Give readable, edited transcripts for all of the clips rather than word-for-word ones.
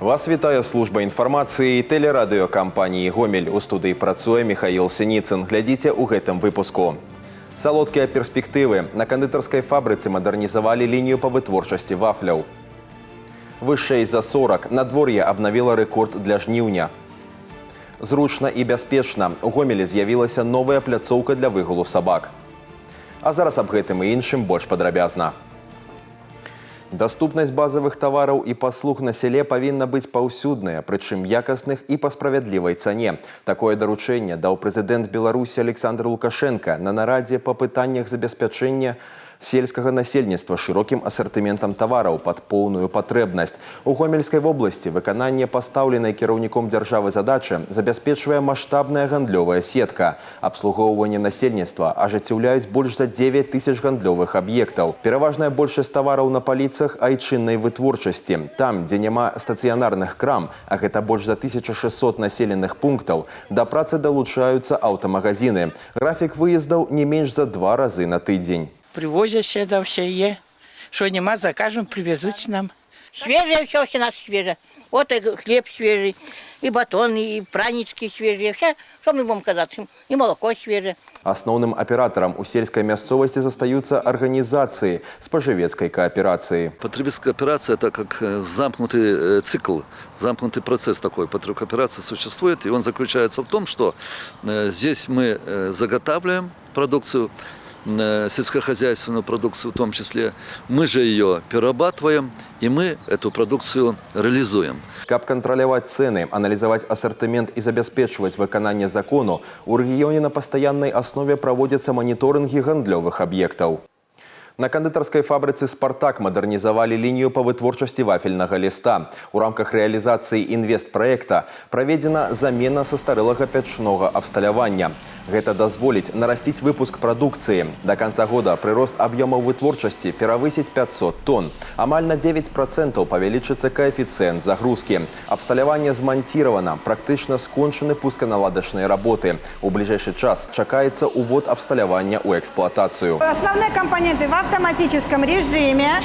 Вас вітае служба інфармацыі тэлерадыёкампаніі «Гомель». У студыі працуе Михаил Синицын. Глядзіце ў гэтым выпуску. Салодкія перспектывы. На кандытарскай фабрыцы мадэрнізавалі лінію па вытворчасці вафляў. Вышэй за 40. Надвор'е абнавіла рэкорд для жніўня. Зручна і бяспечна. У Гомелі з'явілася новая пляцоўка для выгулу сабак. А зараз аб гэтым і іншым больш падрабязна. Даступнасць базавых тавараў і паслуг на селе павінна быць паўсюдная, прычым якасных і па справядлівай цане. Такое даручэнне даў прэзідэнт Беларусі Александр Лукашенко на нарадзе па пытаннях забеспячэння сельскага насельніцтва шырокім асартыментам тавараў пад поўную патрэбнасць. У Гомельскай вобласці выкананне пастаўленай кіраўніком дзяржавы задачы забяспечвае маштабная гандлёвая сетка. Абслугоўванне насельніцтва ажыццяўляюць больш за 9 тысяч гандлёвых аб'ектаў. Пераважная большасць тавараў на паліцах айчыннай вытворчасці. Там, дзе няма стацыянарных крам, а гэта больш за 1600 населеных пунктаў, да працы далучаюцца аўтамагазіны. Графік выездаў не менш за 2 разы на тыдзень. Привозят сюда все, что нема, закажем, привезут нам. Свежее все у нас свежее. Вот и хлеб свежий, и батон, и пранички свежие. Все, что мы будем казать, и молоко свежее. Асноўным аператарам у сельскай мясцовасці застаюцца арганізацыі спажывецкай кааперацыі. Потребительская кооперация – это как замкнутый цикл, замкнутый процесс такой. Потребительская кооперация существует, и он заключается в том, что здесь мы заготавливаем продукцию, сельскохозяйственную продукцию в том числе, мы же ее перерабатываем, и мы эту продукцию реализуем. Каб кантраляваць цэны, аналізаваць асартымент і забяспечваць выкананне закону, у рэгіёне на пастаяннай аснове праводзяцца маніторынгі гандлёвых аб'ектаў. На кандытарскай фабрыцы «Спартак» мадэрнізавалі лінію па вытворчасці вафельнага ліста. У рамках рэалізацыі інвестпраекта праведзена замена састарэлага печнога абсталявання. Гэта дазволіць нарасціць выпуск прадукцыі. Да канца года прырост аб'ёмаў вытворчасці перавысіць 500 тонн. Амаль на 9% павялічыцца каэфіцыент загрузкі. Абсталяванне зманціравана, практычна скончаны пусканаладачныя работы. У бліжэйшы час чакаецца увод абсталявання ў эксплуатацыю. Основные компоненты в автоматическом режиме.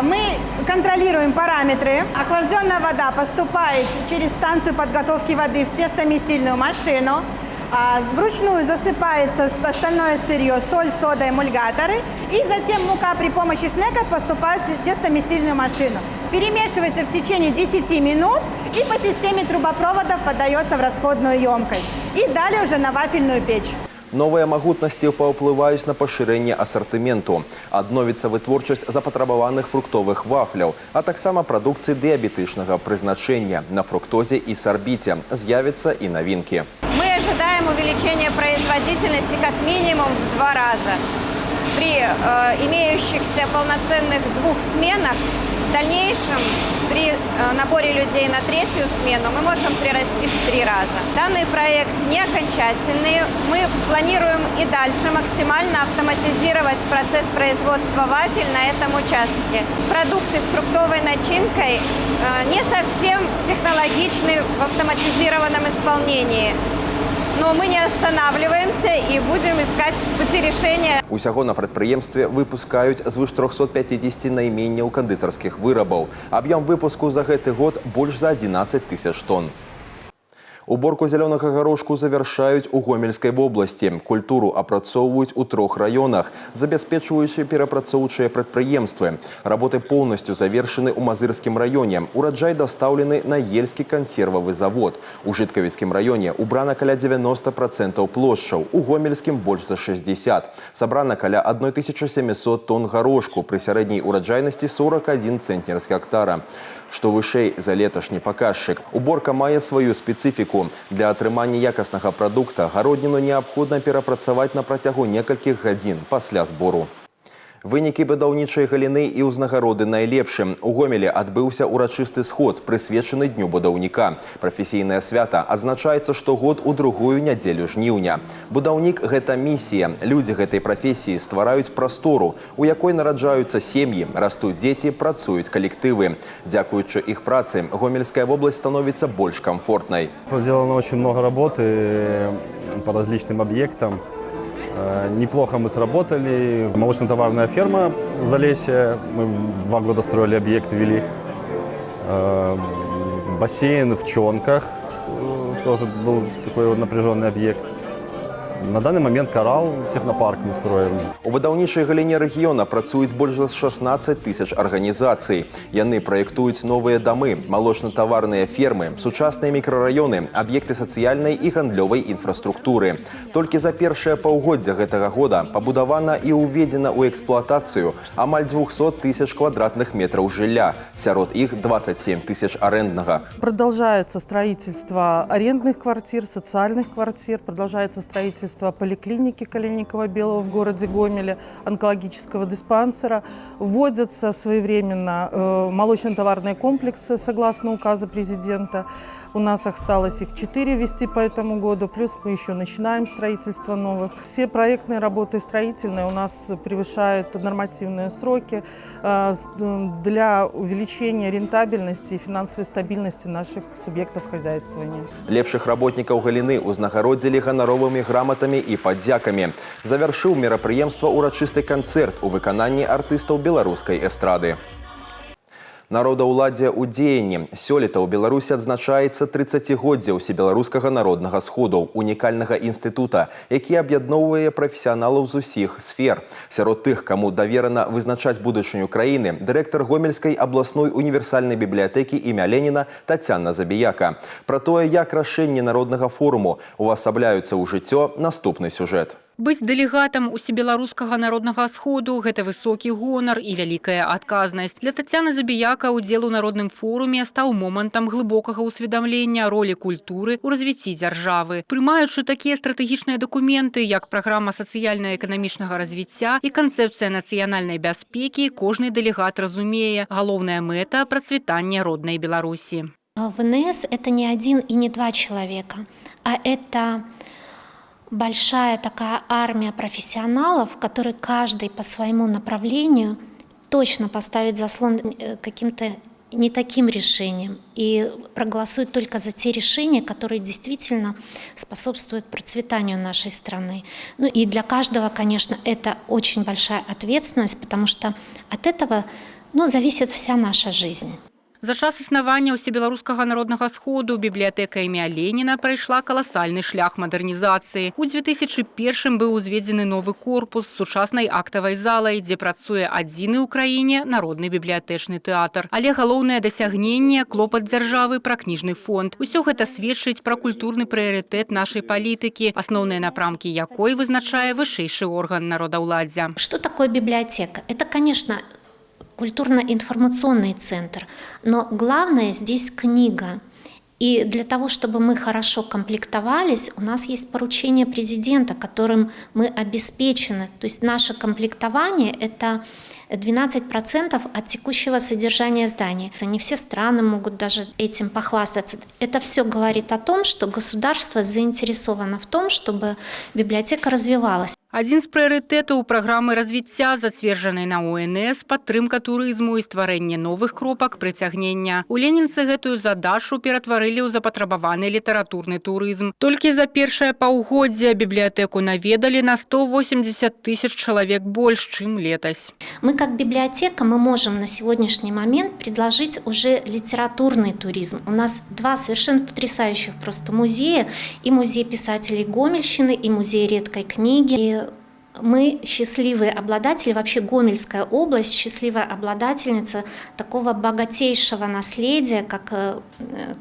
Мы контролируем параметры. Охлажденная вода поступает через станцию подготовки воды в тестомесильную машину. Вручную засыпается остальное сырье, соль, сода, эмульгаторы. И затем мука при помощи шнеков поступает в тестомесильную машину. Перемешивается в течение 10 минут и по системе трубопроводов подается в расходную емкость. И далее уже на вафельную печь. Новыя магутнасці паўплываюць на пашырэнне асартыменту. Адновіцца вытворчасць запатрабаваных фруктовых вафляў, а таксама прадукцыі дыябетычнага прызначэння. На фруктозе и сорбите з'явятся и новинки. Мы ожидаем увеличения производительности как минимум в 2 раза. При имеющихся полноценных 2 сменах в дальнейшем при наборе людей на 3-ю смену мы можем прирасти в 3 раза. Данный проект не окончательный. Мы планируем и дальше максимально автоматизировать процесс производства вафель на этом участке. Продукты с фруктовой начинкой не совсем технологичны в автоматизированном исполнении. Но мы не останавливаемся и будем искать пути решения. Усяго на прадпрыемстве выпускаюць звыш 350 найменняў кандытарскіх вырабаў. Аб'ём выпуску за гэты год больш за 11 тысяч тонн. Уборку зялёнага горошку завяршаюць у Гомельскай вобласці. Культуру апрацоўваюць у 3 раёнах, забяспечваючы перапрацоўчыя прадпрыемствы. Работы поўнасцю завершаны ў Мазырскім раёне. Ураджай дастаўлены на Ельскі кансервавы завод. У Жыткавіцкім раёне убрана каля 90% плошчаў, у Гомельскім больш за 60. Сабрана каля 1700 тонн горошку пры сярэдняй ураджайнасці 41 цэнтнер з гектара. Што вышэй за леташні паказчык. Уборка мае сваю спецыфіку. Для атрымання якаснага прадукта гародніну неабходна перапрацаваць на працягу некалькіх гадзін пасля збору. Вынікі будаўнічай галіны і ўзнагароды найлепшым. У Гомелі адбыўся урачысты сход, прысвечаны Дню будаўніка. Прафесійнае свята адзначаецца штогод у 2-ю нядзелю жніўня. Будаўнік – гэта місія. Людзі гэтай прафесіі ствараюць прастору, у якой нараджаюцца сем'і, растуць дзеці, працуюць калектывы. Дзякуючы іх працы, Гомельская вобласць становіцца больш комфортнай. Проделано очень много работы по различным объектам. Неплохо мы сработали. Молочно-товарная ферма Залесье. Мы 2 года строили объект, вели. Бассейн в Чонках тоже был такой вот напряженный объект. На данный момент «Коралл» технопарк мы строим. У будаўнічай галіне рэгіёна працуюць больш за 16 тысяч арганізацый. Яны праектуюць новыя дамы, малочна-таварныя фермы, сучасныя мікрараёны, аб'екты сацыяльнай і гандлёвай інфраструктуры. Толькі за першае паўгоддзя гэтага года пабудавана і ўведзена ў эксплуатацыю амаль 200 тысяч квадратных метраў жылля. Сярод іх 27 тысяч арэнднага. Продолжается строительство арендных квартир, социальных квартир, продолжается строительство поликлиники Калиникова-Белого в городе Гомеле, онкологического диспансера. Вводятся своевременно молочно-товарные комплексы согласно указа президента. У нас осталось их 4 ввести по этому году, плюс мы еще начинаем строительство новых. Все проектные работы строительные у нас превышают нормативные сроки для увеличения рентабельности и финансовой стабильности наших субъектов хозяйствования. Лепшых работнікаў галіны ўзнагародзілі ганаровымі граматамі і падзякамі. Завяршыў мерапрыемства ўрачысты канцэрт у выкананні артыстаў беларускай эстрады. Народаўладдзе ў дзеянні. Сёлета ў Беларусі адзначаецца 30годдзе ўсебеларускага народнага сходу, унікальнага інстытута, які аб'ядноўвае прафесіяналаў з усіх сфер. Сярод тых, каму даверана вызначаць будучыню краіны, дырэктар Гомельскай абласной універсальнай бібліятэкі імя Леніна Тацяна Забіяка. Пра тое, як рашэнні народнага форуму увасабляюцца ў жыццё, наступны сюжэт. Быць дэлегатам усебеларускага народнага сходу – гэта высокі гонар і вялікая адказнасць. Для Тацяны Забіяка удзел у народным форуме стаў момантам глыбокага ўсведамлення ролі культуры ў развіцці дзяржавы. Прымаючы такія стратэгічныя дакументы, як праграма сацыяльна-эканамічнага развіцця і канцэпцыя нацыянальнай бяспекі, кожны дэлегат разумее – галоўная мэта – працвітання роднай Беларусі. ВНС – это не один и не два человека, а это большая такая армия профессионалов, которые каждый по своему направлению точно поставит заслон каким-то не таким решением и проголосует только за те решения, которые действительно способствуют процветанию нашей страны. Ну и для каждого, конечно, это очень большая ответственность, потому что от этого зависит вся наша жизнь. За час існавання ўсебеларускага народнага сходу бібліятэка імя Леніна прайшла каласальны шлях мадэрнізацыі. У 2001 быў узведзены новы корпус з сучаснай актавай залай, дзе працуе адзіны ў краіне народны бібліятэчны тэатр. Але галоўнае дасягненне – клопат дзяржавы пра кніжны фонд. Усё гэта сведчыць пра культурны прыярытэт нашай палітыкі, асноўныя напрамкі якой вызначае вышэйшы орган народаўладдзя. Что такое библиотека? Это, конечно, культурно-информационный центр. Но главное здесь книга. И для того, чтобы мы хорошо комплектовались, у нас есть поручение президента, которым мы обеспечены. То есть наше комплектование – это 12% от текущего содержания здания. Не все страны могут даже этим похвастаться. Это все говорит о том, что государство заинтересовано в том, чтобы библиотека развивалась. Адзін з прыярытэтаў праграмы развіцця, зацверджанай на ОНС, падтрымка турызму і стварэнне новых кропак прыцягнення. У ленінцы гэтую задачу ператварылі ў запатрабаваны літаратурны турызм. Толькі за першае паўгоддзе бібліятэку наведалі на 180 тысяч чалавек больш, чым летась. Мы как библиотека мы можем на сегодняшний момент предложить уже литературный туризм. У нас два совершенно потрясающих просто музея. И музей писателей Гомельщины, и музей редкой книги. И мы счастливые обладатели, вообще Гомельская область счастливая обладательница такого богатейшего наследия, как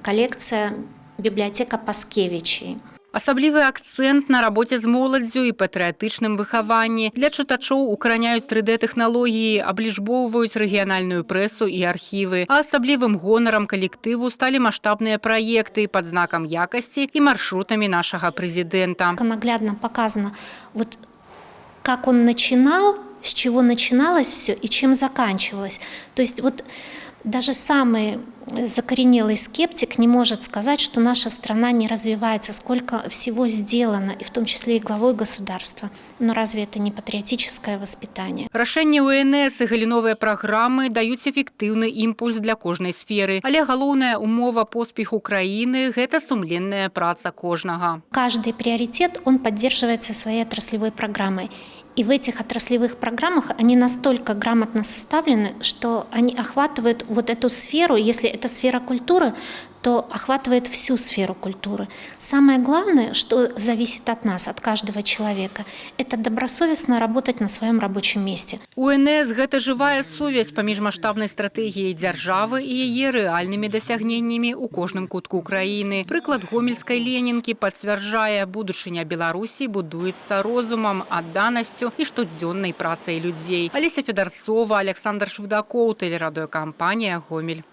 коллекция библиотека Паскевичей. Асаблівы акцэнт на рабоце з моладдзю і патрыятычным выхаванні. Для чытачоў укараняюць 3D-тэхналогіі, аблічбоўваюць рэгіянальную прэсу і архівы. А асаблівым гонарам калектыву сталі маштабныя праекты пад знакам якасці і маршрутамі нашага прэзідэнта. Наглядно показано, вот как он начинал, с чего начиналось все и чем заканчивалось. То есть вот даже самый закоренелый скептик не может сказать, что наша страна не развивается, сколько всего сделано, и в том числе и главой государства. Но разве это не патриотическое воспитание? Рашэнне УНС і галіновыя праграмы даюць эфектыўны імпульс для кожнай сферы. Але галоўная умова поспеху краіны – гэта сумленная праца кожнага. Каждый приоритет, он поддерживается своей отраслевой программой. И в этих отраслевых программах они настолько грамотно составлены, что они охватывают вот эту сферу. Если это сфера культуры, то охватывает всю сферу культуры. Самое главное, что зависит от нас, от каждого человека, это добросовестно работать на своем рабочем месте. УНС – гэта жывая сувязь паміж маштабнай стратэгіяй дзяржавы і яе рэальнымі дасягненнямі ў кожным кутку краіны. Прыклад гомельскай Ленінкі пацвярджае, будучыня Беларусі будуецца розумам, адданасцю і штодзённай працай людзей. Алеся Федарцова, Александр Швыдакоў, тэлерадыёкампанія «Гомель».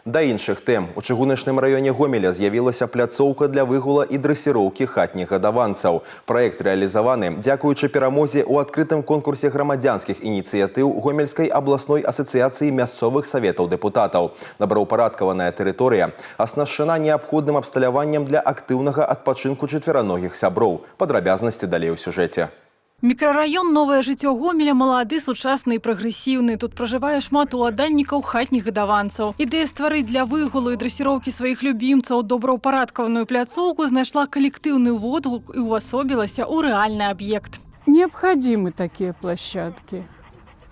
Да іншых тэм. У чыгуначным раёне Гомеля з'явілася пляцоўка для выгула і дрэсіроўкі хатніх гадаванцаў. Праект рэалізаваны дзякуючы перамозе ў адкрытым конкурсе грамадзянскіх ініцыятыў Гомельскай абласной асацыяцыі мясцовых саветаў дэпутатаў. Добраўпарадкаваная тэрыторыя аснашчана неабходным абсталяваннем для актыўнага адпачынку чатвераногіх сяброў. Падрабязнасці далей у сюжэце. Мікрараён «Новае жыццё Гомеля» малады, сучасны і прагрэсіўны. Тут пражывае шмат уладальнікаў хатніх гадаванцаў. Ідэя стварыць для выгулу і дрэсіроўкі сваіх любімцаў добраўпарадкаваную пляцоўку знайшла калектыўны водгук і увасобілася ў рэальны аб'ект. Необходимы такие площадки.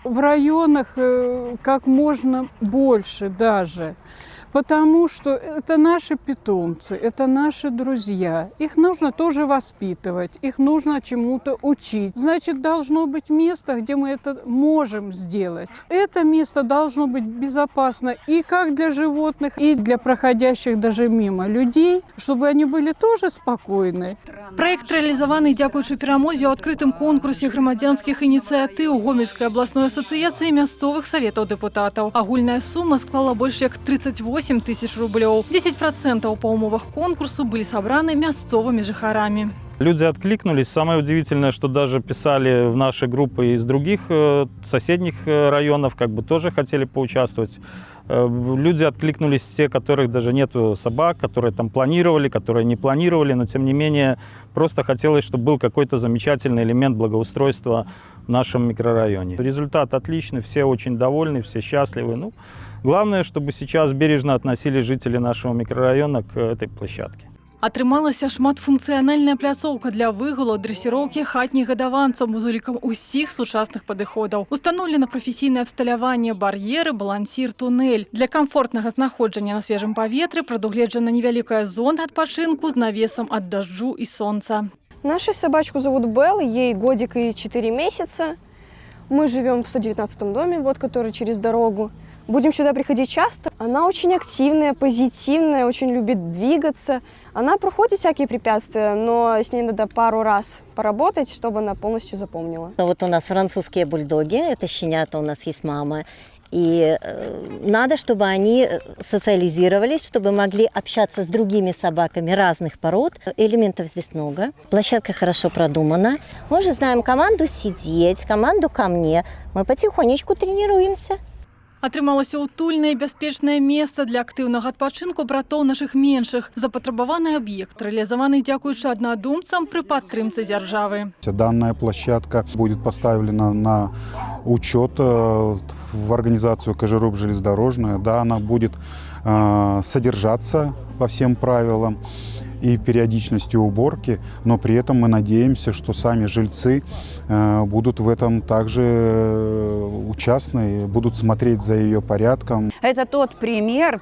В районах как можно больше даже. Потому что это наши питомцы, это наши друзья. Их нужно тоже воспитывать, их нужно чему-то учить. Значит, должно быть место, где мы это можем сделать. Это место должно быть безопасно и как для животных, и для проходящих даже мимо людей, чтобы они были тоже спокойны. Проект рэалізаваны дзякуючы перамозе ў адкрытым конкурсе грамадзянскіх ініцыятыў Гомельскай абласной асацыяцыі мясцовых саветаў дэпутатаў. Агульная сума склала больш як 38 тысяч рублёў. 10% по умовах конкурсу были собраны мясцовыми жыхарамі. Люди откликнулись. Самое удивительное, что даже писали в наши группы из других соседних районов, как бы тоже хотели поучаствовать. Люди откликнулись те, которых даже нету собак, которые там планировали, которые не планировали, но тем не менее просто хотелось, чтобы был какой-то замечательный элемент благоустройства в нашем микрорайоне. Результат отличный, все очень довольны, все счастливы. Ну, главное, чтобы сейчас бережно относились жители нашего микрорайона к этой площадке. Атрымалася шматфункцыянальная пляцоўка для выгулу дрэсіроўкі хатніх гадаванцаў з улікам усіх сучасных падыходаў. Устаноўлена прафесійнае абсталяванне, бар'еры, балансір, тунэль. Для камфортнага знаходжання на свежым паветры прадугледжана невялікая зона адпачынку з навесам ад дажджу і сонца. Нашу собачку зовут Белла, ей годик и 4 месяца. Мы живем в 119-м доме, вот который через дорогу. Будем сюда приходить часто. Она очень активная, позитивная, очень любит двигаться. Она проходит всякие препятствия, но с ней надо пару раз поработать, чтобы она полностью запомнила. Вот у нас французские бульдоги, это щенята, у нас есть мама. И надо, чтобы они социализировались, чтобы могли общаться с другими собаками разных пород. Элементов здесь много. Площадка хорошо продумана. Мы уже знаем команду сидеть, команду ко мне. Мы потихонечку тренируемся. Атрымалася утульнае і бяспечнае месца для актыўнага адпачынку братоў нашых меншых. Запатрабаваны аб'ект, рэалізаваны дзякуючы аднадумцам пры падтрымцы дзяржавы. Данная площадка будет поставлена на учет в организацию Кожеруб железнодорожная. Да, она будет содержаться по всем правилам и периодичностью уборки, но при этом мы надеемся, что сами жильцы будут в этом также участны, будут смотреть за ее порядком. Это тот пример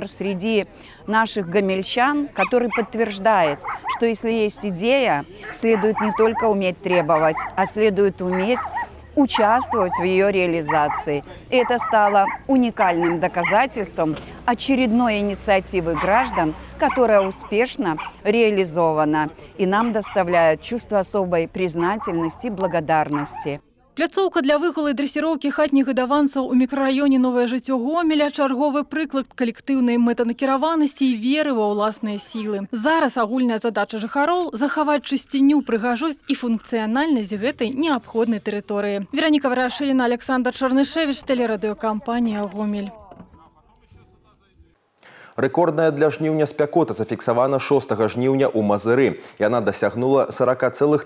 среди наших гомельчан, который подтверждает, что если есть идея, следует не только уметь требовать, а следует уметь участвовать в ее реализации. И это стало уникальным доказательством очередной инициативы граждан, которая успешно реализована и нам доставляет чувство особой признательности и благодарности. Пляцоўка для выгулу і дрэсіроўкі хатніх гадаванцаў у мікрараёне «Новае жыццё Гомеля» – чарговы прыклад калектыўнай мэтанакіраванасці і веры ва ўласныя сілы. Зараз агульная задача жыхароў – захаваць чысціню, прыгажосць і функцыянальнасць гэтай неабходнай тэрыторыі. Вераніка Варашыліна, Александр Чарнышевіч, тэлерадыёкампанія «Гомель». Рэкордная для жніўня спякота зафіксавана 6 жніўня ў Мазыры. Яна дасягнула 40,3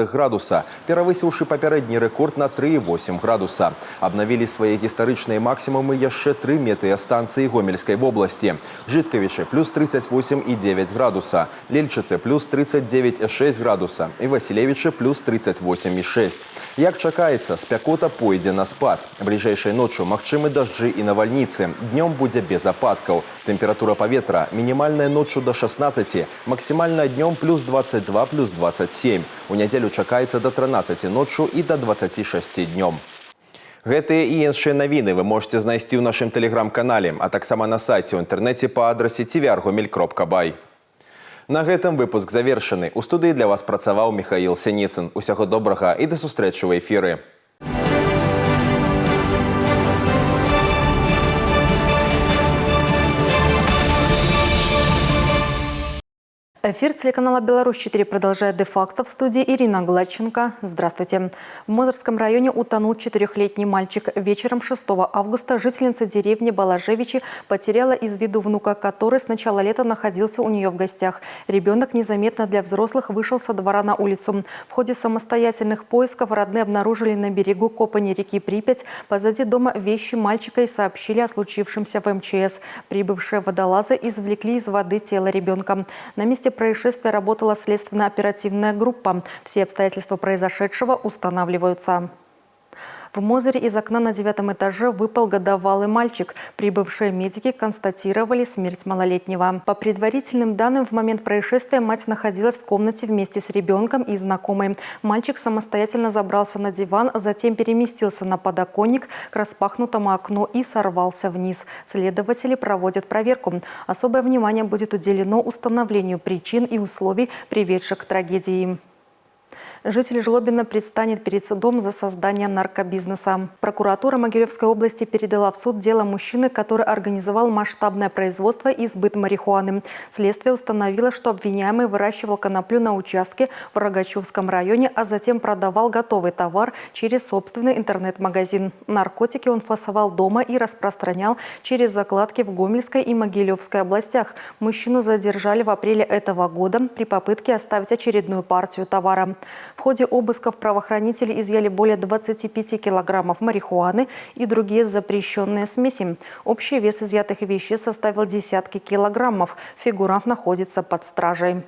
градуса, перавысіўшы папярэдні рэкорд на 3,8 градуса. Абнавілі свае гістарычныя максімумы яшчэ 3 метэастанцыі Гомельскай вобласці. Жыткавічы плюс 38,9 градуса, Лельчыцы плюс 39,6 градуса і Васілевічы плюс 38,6. Як чакаецца, спякота пойдзе на спад. Бліжэйшай ноччу магчымы дажджы і навальніцы. Днём будзе без ападкаў. Тэмпература паветра мінімальная ноччу до 16, максімальная днём плюс 22, плюс 27. У нядзелю чакаецца до 13 ноччу і до 26 днём. Гэтыя і іншыя навіны вы можете знайсці ў нашым тэлеграм-канале, а таксама на сайце ў інтэрнэце па адрасе tvr.gomel.by. На гэтым выпуск завершаны. У студыі для вас працаваў Михаил Синіцын. Усяго добрага і да сустрэчы ў эфіры. Эфир телеканала «Беларусь-4» продолжает де-факто. В студии Ирина Гладченко. Здравствуйте. В Мозырском районе утонул 4-летний мальчик. Вечером 6 августа жительница деревни Балажевичи потеряла из виду внука, который с начала лета находился у нее в гостях. Ребенок незаметно для взрослых вышел со двора на улицу. В ходе самостоятельных поисков родные обнаружили на берегу Копани реки Припять позади дома вещи мальчика и сообщили о случившемся в МЧС. Прибывшие водолазы извлекли из воды тело ребенка. На месте происшествия работала следственно-оперативная группа. Все обстоятельства произошедшего устанавливаются. В Мозыре из окна на 9-м этаже выпал годовалый мальчик. Прибывшие медики констатировали смерть малолетнего. По предварительным данным, в момент происшествия мать находилась в комнате вместе с ребенком и знакомой. Мальчик самостоятельно забрался на диван, затем переместился на подоконник к распахнутому окну и сорвался вниз. Следователи проводят проверку. Особое внимание будет уделено установлению причин и условий, приведших к трагедии. Житель Жлобина предстанет перед судом за создание наркобизнеса. Прокуратура Могилевской области передала в суд дело мужчины, который организовал масштабное производство и сбыт марихуаны. Следствие установило, что обвиняемый выращивал коноплю на участке в Рогачевском районе, а затем продавал готовый товар через собственный интернет-магазин. Наркотики он фасовал дома и распространял через закладки в Гомельской и Могилевской областях. Мужчину задержали в апреле этого года при попытке оставить очередную партию товара. В ходе обысков правоохранители изъяли более 25 килограммов марихуаны и другие запрещенные смеси. Общий вес изъятых вещей составил десятки килограммов. Фигурант находится под стражей.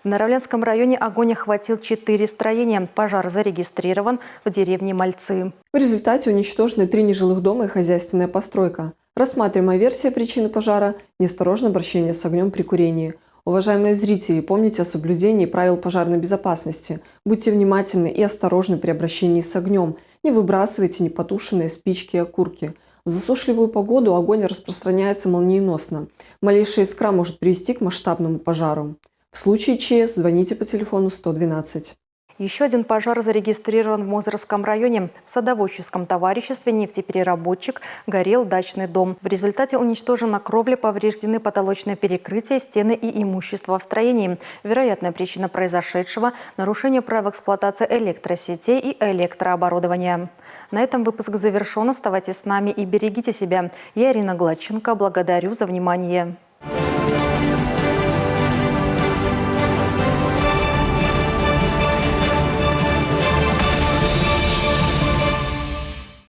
В Наравленском районе огонь охватил 4 строения. Пожар зарегистрирован в деревне Мальцы. В результате уничтожены 3 нежилых дома и хозяйственная постройка. Рассматриваемая версия причины пожара – неосторожное обращение с огнем при курении. Уважаемые зрители, помните о соблюдении правил пожарной безопасности. Будьте внимательны и осторожны при обращении с огнем. Не выбрасывайте непотушенные спички и окурки. В засушливую погоду огонь распространяется молниеносно. Малейшая искра может привести к масштабному пожару. В случае ЧС звоните по телефону 112. Еще один пожар зарегистрирован в Мозырском районе. В садоводческом товариществе «Нефтепереработчик» горел дачный дом. В результате уничтожена кровля, повреждены потолочное перекрытие, стены и имущество в строении. Вероятная причина произошедшего – нарушение правил эксплуатации электросетей и электрооборудования. На этом выпуск завершен. Оставайтесь с нами и берегите себя. Я Ирина Гладченко. Благодарю за внимание.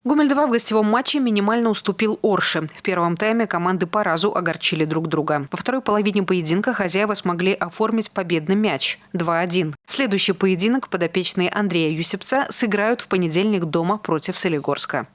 Гомель-2 в гостевом матче минимально уступил Орше. В первом тайме команды по разу огорчили друг друга. Во второй половине поединка хозяева смогли оформить победный мяч – 2-1. Следующий поединок подопечные Андрея Юсипца сыграют в понедельник дома против Солигорска.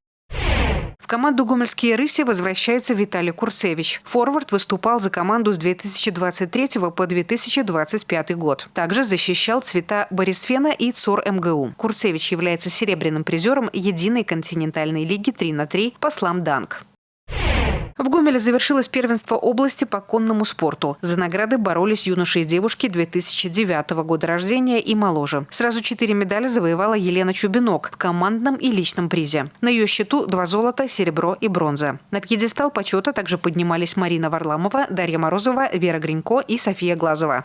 В команду «Гомельские рыси» возвращается Виталий Курцевич. Форвард выступал за команду с 2023 по 2025 год. Также защищал цвета Борисфена и ЦОР МГУ. Курцевич является серебряным призером единой континентальной лиги 3х3 по слам-данк. В Гомеле завершилось первенство области по конному спорту. За награды боролись юноши и девушки 2009 года рождения и моложе. Сразу 4 медали завоевала Елена Чубинок в командном и личном призе. На ее счету 2 золота, серебро и бронза. На пьедестал почета также поднимались Марина Варламова, Дарья Морозова, Вера Гринько и София Глазова.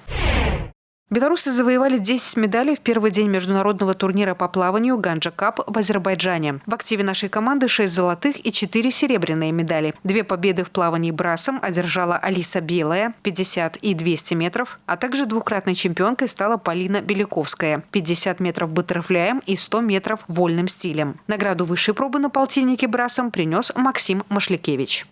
Белорусы завоевали 10 медалей в первый день международного турнира по плаванию «Ганджа Кап» в Азербайджане. В активе нашей команды 6 золотых и 4 серебряные медали. 2 победы в плавании брасом одержала Алиса Белая, 50 и 200 метров, а также двукратной чемпионкой стала Полина Беляковская, 50 метров баттерфляем и 100 метров вольным стилем. Награду высшей пробы на полтиннике брасом принес Максим Машлякевич.